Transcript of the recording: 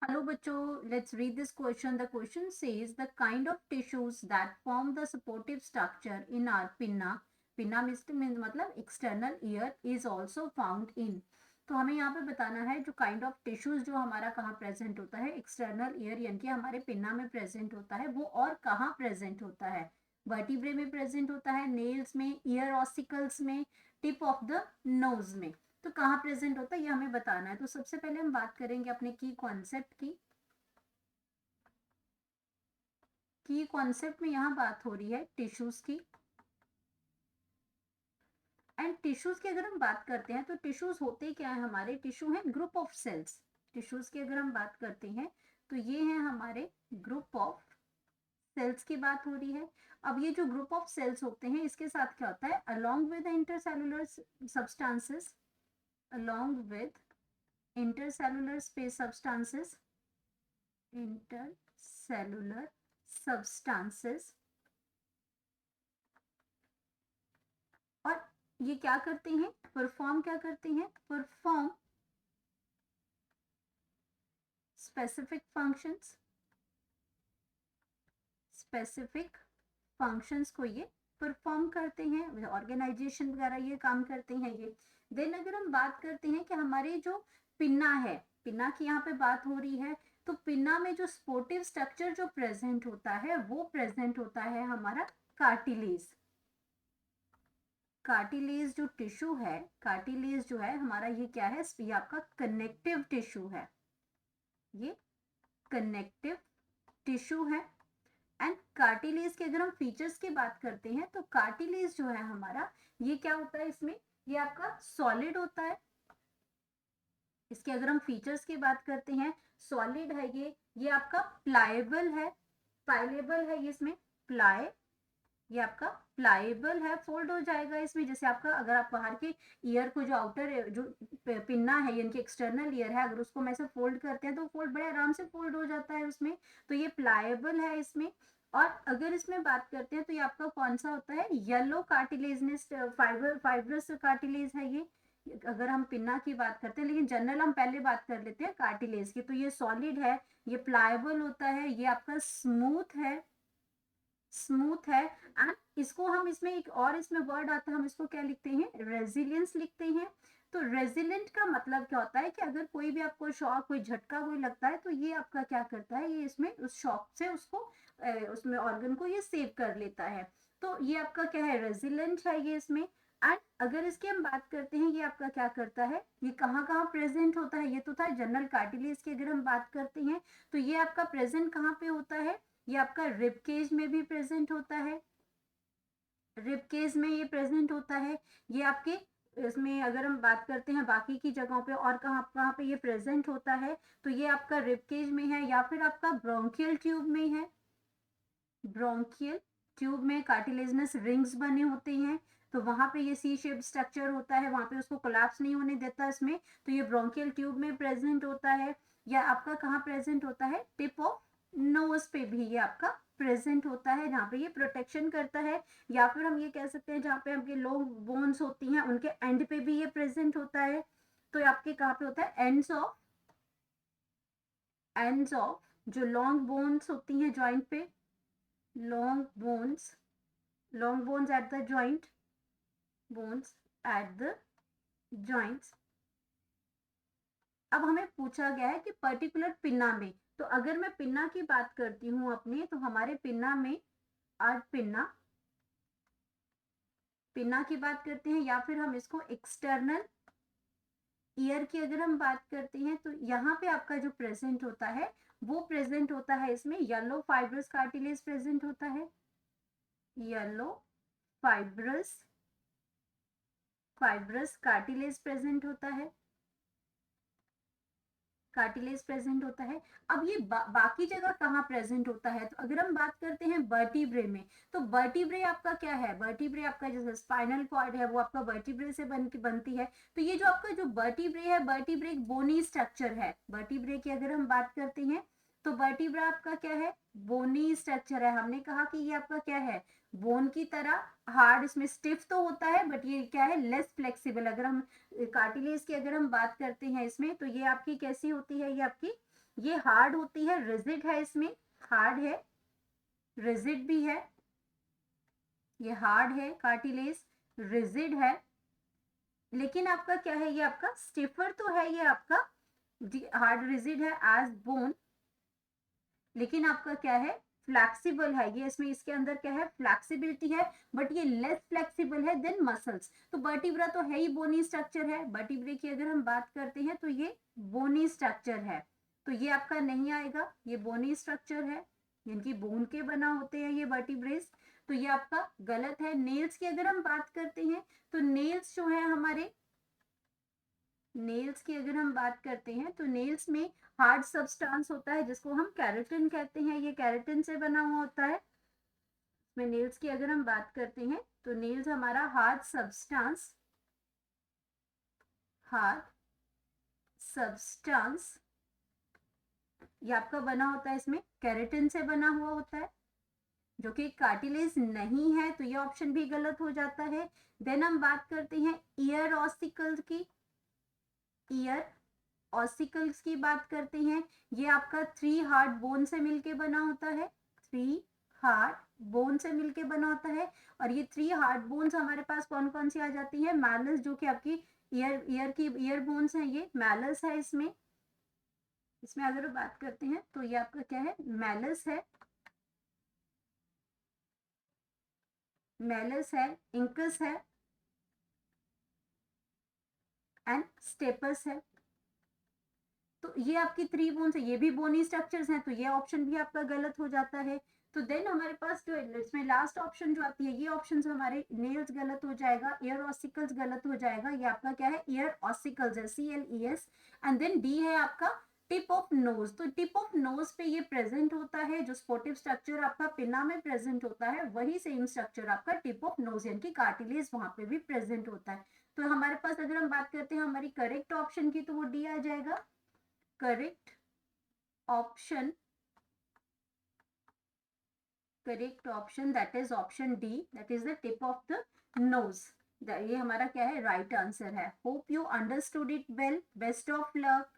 Hello, bachcho. Let's read this question. The question says the kind of tissues that form the supportive structure in our pinna. Pinna means मतलब external ear is also found in. तो हमें यहाँ पे बताना है जो kind of tissues जो हमारा कहाँ प्रेजेंट होता है एक्सटर्नल ईयर यानी कि हमारे पिन्ना में प्रेजेंट होता है वो और कहाँ प्रेजेंट होता है। वर्टिब्रे में प्रेजेंट होता है, नेल्स में, ईयर ऑसिकल्स में, टिप ऑफ द नोज में। तो कहाँ प्रेजेंट होता है ये हमें बताना है। तो सबसे पहले हम बात करेंगे अपने की कॉन्सेप्ट की। कॉन्सेप्ट में यहाँ बात हो रही है टिश्यूज की। एंड टिश्यूज की अगर हम बात करते हैं तो टिश्यूज होते क्या है, हमारे टिश्यू है ग्रुप ऑफ सेल्स। टिश्यूज की अगर हम बात करते हैं तो ये है हमारे ग्रुप ऑफ सेल्स की बात हो रही है। अब ये जो ग्रुप ऑफ सेल्स होते हैं इसके साथ क्या होता है, along with intercellular substances, along with intercellular space substances, intercellular substances, और ये क्या करते हैं, परफॉर्म क्या करते हैं, perform specific functions. Specific functions को ये परफॉर्म करते हैं, ऑर्गेनाइजेशन वगैरह ये काम करते हैं ये। देन अगर हम बात करते हैं कि हमारे जो पिन्ना है, पिन्ना की यहाँ पे बात हो रही है, तो पिन्ना में जो स्पोर्टिव स्ट्रक्चर जो प्रेजेंट होता है वो प्रेजेंट होता है हमारा कार्टिलेज। कार्टिलेज जो टिश्यू है, कार्टिलेज जो है हमारा ये क्या है, ये आपका कनेक्टिव टिश्यू है, ये कनेक्टिव टिश्यू है। एंड कार्टिलेज के अगर हम फीचर्स की बात करते हैं तो कार्टिलेज जो है हमारा ये क्या होता है, इसमें ये आपका सॉलिड होता है। इसके अगर हम फीचर्स की बात करते हैं, सॉलिड है ये आपका प्लाएबल है, पाइलेबल है, ये इसमें प्लाए, ये आपका प्लाएबल है, फोल्ड हो जाएगा इसमें। जैसे आपका अगर आप बाहर के ईयर को जो आउटर जो पिन्ना है यानी कि एक्सटर्नल ईयर है, अगर उसको हम ऐसे फोल्ड करते हैं तो फोल्ड बड़े आराम से फोल्ड हो जाता है उसमें। तो ये प्लाएबल है इसमें। और अगर इसमें बात करते हैं तो ये आपका कौन सा होता है, येलो कार्टिलेजनेस फाइब्रस कार्टिलेज है ये, अगर हम पिन्ना की बात करते हैं। लेकिन जनरल हम पहले बात कर लेते हैं कार्टिलेज की। तो ये सॉलिड है, ये प्लाएबल होता है, ये आपका स्मूथ है, स्मूथ है। एंड इसको हम इसमें एक और इसमें वर्ड आता है, हम इसको क्या लिखते हैं, रेजिलियंस लिखते हैं। तो रेजिलेंट का मतलब क्या होता है कि अगर कोई भी आपको शॉक, कोई झटका कोई लगता है तो ये आपका क्या करता है, ये इसमें उस शॉक से उसको उसमें ऑर्गन को ये सेव कर लेता है। तो ये आपका क्या है, रेजिलेंट है ये इसमें। एंड अगर इसकी हम बात करते हैं ये आपका क्या करता है, ये कहाँ कहाँ प्रेजेंट होता है, ये तो था जनरल कार्टिलेज की। अगर हम बात करते हैं तो ये आपका प्रेजेंट कहाँ पे होता है, ये आपका रिब केज में भी प्रेजेंट होता है, रिब केज में ये प्रेजेंट होता है। ये आपके इसमें अगर हम बात करते हैं बाकी की जगहों पे और कहाँ कहाँ पे ये प्रेजेंट होता है, तो ये आपका रिब केज में है या फिर आपका ब्रोंकियल ट्यूब में है। ब्रोंकियल ट्यूब में कार्टिलेजनस रिंग्स बने होते हैं, तो वहां पे ये सी शेप स्ट्रक्चर होता है, वहां पे उसको कोलैप्स नहीं होने देता इसमें। तो ये ब्रोंकियल ट्यूब में प्रेजेंट होता है। या आपका कहाँ प्रेजेंट होता है, टिप ऑफ नोज पे भी ये आपका प्रेजेंट होता है, जहाँ पे ये प्रोटेक्शन करता है। या फिर हम ये कह सकते हैं जहाँ पे आपके लॉन्ग बोन्स होती हैं उनके एंड पे भी ये प्रेजेंट होता है। तो आपके कहाँ पे होता है, एंड्स ऑफ जो लॉन्ग बोन्स होती हैं जॉइंट पे, long bones, long bones at the joint, bones at the joints। अब हमें पूछा गया है कि पर्टिकुलर पिन्ना में, तो अगर मैं पिन्ना की बात करती हूँ अपने, तो हमारे पिन्ना में आज पिन्ना, पिन्ना की बात करते हैं, या फिर हम इसको एक्सटर्नल ईयर की अगर हम बात करते हैं तो यहाँ पे आपका जो प्रेजेंट होता है वो प्रेजेंट होता है इसमें येलो फाइब्रस कार्टिलेज प्रेजेंट होता है, yellow fibrous, fibrous cartilage present होता है, कार्टिलेज प्रेजेंट होता है। अब ये बाकी जगह कहाँ प्रेजेंट होता है, तो अगर हम बात करते हैं वर्टिब्रे में, तो वर्टिब्रे आपका क्या है, वर्टिब्रे आपका जैसे स्पाइनल कॉर्ड है वो आपका वर्टिब्रे से बनती है। तो ये जो आपका जो वर्टिब्रे है, वर्टिब्रे एक बोनी स्ट्रक्चर है। वर्टिब्रे की अगर हम बात करते हैं तो वर्टिब्रा आपका क्या है, बोनी स्ट्रक्चर है। हमने कहा कि ये आपका क्या है, बोन की तरह हार्ड, इसमें स्टिफ तो होता है बट ये क्या है, लेस फ्लेक्सिबल। अगर हम कार्टिलेज की अगर हम बात करते हैं इसमें, तो ये आपकी कैसी होती है, ये आपकी ये हार्ड होती है, रिजिड है, इसमें हार्ड है, रिजिड भी है, ये हार्ड है कार्टिलेज, रिजिड है, लेकिन आपका क्या है, ये आपका स्टिफर तो है, ये आपका हार्ड रिजिड है एज बोन, लेकिन आपका क्या है, फ्लैक्सिबल है ये, इसमें इसके अंदर क्या है, फ्लैक्सिबिलिटी है, बट ये लेस फ्लैक्सिबल है देन मसल्स। तो वर्टिब्रा तो है ही बोनी स्ट्रक्चर है, वर्टिब्रे की अगर हम बात करते हैं तो ये बोनी स्ट्रक्चर है, तो ये आपका नहीं आएगा, ये बोनी स्ट्रक्चर है, इनकी बोन के बना होते हैं ये वर्टिब्रेस, तो ये आपका गलत है। नेल्स की अगर हम बात करते हैं तो नेल्स जो है हमारे, नेल्स की अगर हम बात करते हैं तो नेल्स में हार्ड सब्सटेंस होता है जिसको हम केराटिन कहते हैं, ये केराटिन से बना हुआ होता है। में नेल्स की अगर हम बात करते हैं तो नेल्स हमारा हार्ड सब्सटेंस, हार्ड सब्सटेंस ये आपका बना होता है, इसमें केराटिन से बना हुआ होता है, जो कि कार्टिलेज नहीं है, तो ये ऑप्शन भी गलत हो जाता है। देन हम बात करते हैं ईयर ऑसिकल्स की, ईयर ऑसिकल्स की बात करते हैं, ये आपका 3 हार्ड बोन से मिलके बना होता है, 3 हार्ड बोन से मिलके बना होता है, और ये 3 हार्ड बोन्स हमारे पास कौन कौन सी आ जाती है, मैलस जो कि आपकी ईयर की ईयर बोन्स है, ये मैलस है, इसमें इसमें अगर बात करते हैं तो ये आपका क्या है, मैलस है, मैलस है, इंकस है एंड स्टेपस है। तो ये आपकी 3 बोन्स है, ये भी बोनी स्ट्रक्चर्स हैं, तो ये ऑप्शन भी आपका गलत हो जाता है। तो देन हमारे पास जो इसमें लास्ट ऑप्शन जो आती है, ये ऑप्शन हमारे नेल्स गलत हो जाएगा, ईयर ऑसिकल्स गलत हो जाएगा, ये आपका क्या है, ईयर ऑसिकल्स है, CLES। एंड देन डी है आपका टिप ऑफ नोज, तो टिप ऑफ नोज पे ये प्रेजेंट होता है, जो स्पोटिव स्ट्रक्चर आपका पिना में प्रेजेंट होता है, वही सेम स्ट्रक्चर आपका टिप ऑफ नोज यानी कि कार्टिलेज वहां पे भी प्रेजेंट होता है। तो हमारे पास अगर हम बात करते हैं हमारी करेक्ट ऑप्शन की, तो वो डी आ जाएगा, correct option, correct option that is option D, that is the tip of the nose। ये हमारा क्या है, राइट आंसर है। Hope you understood it well, best of luck.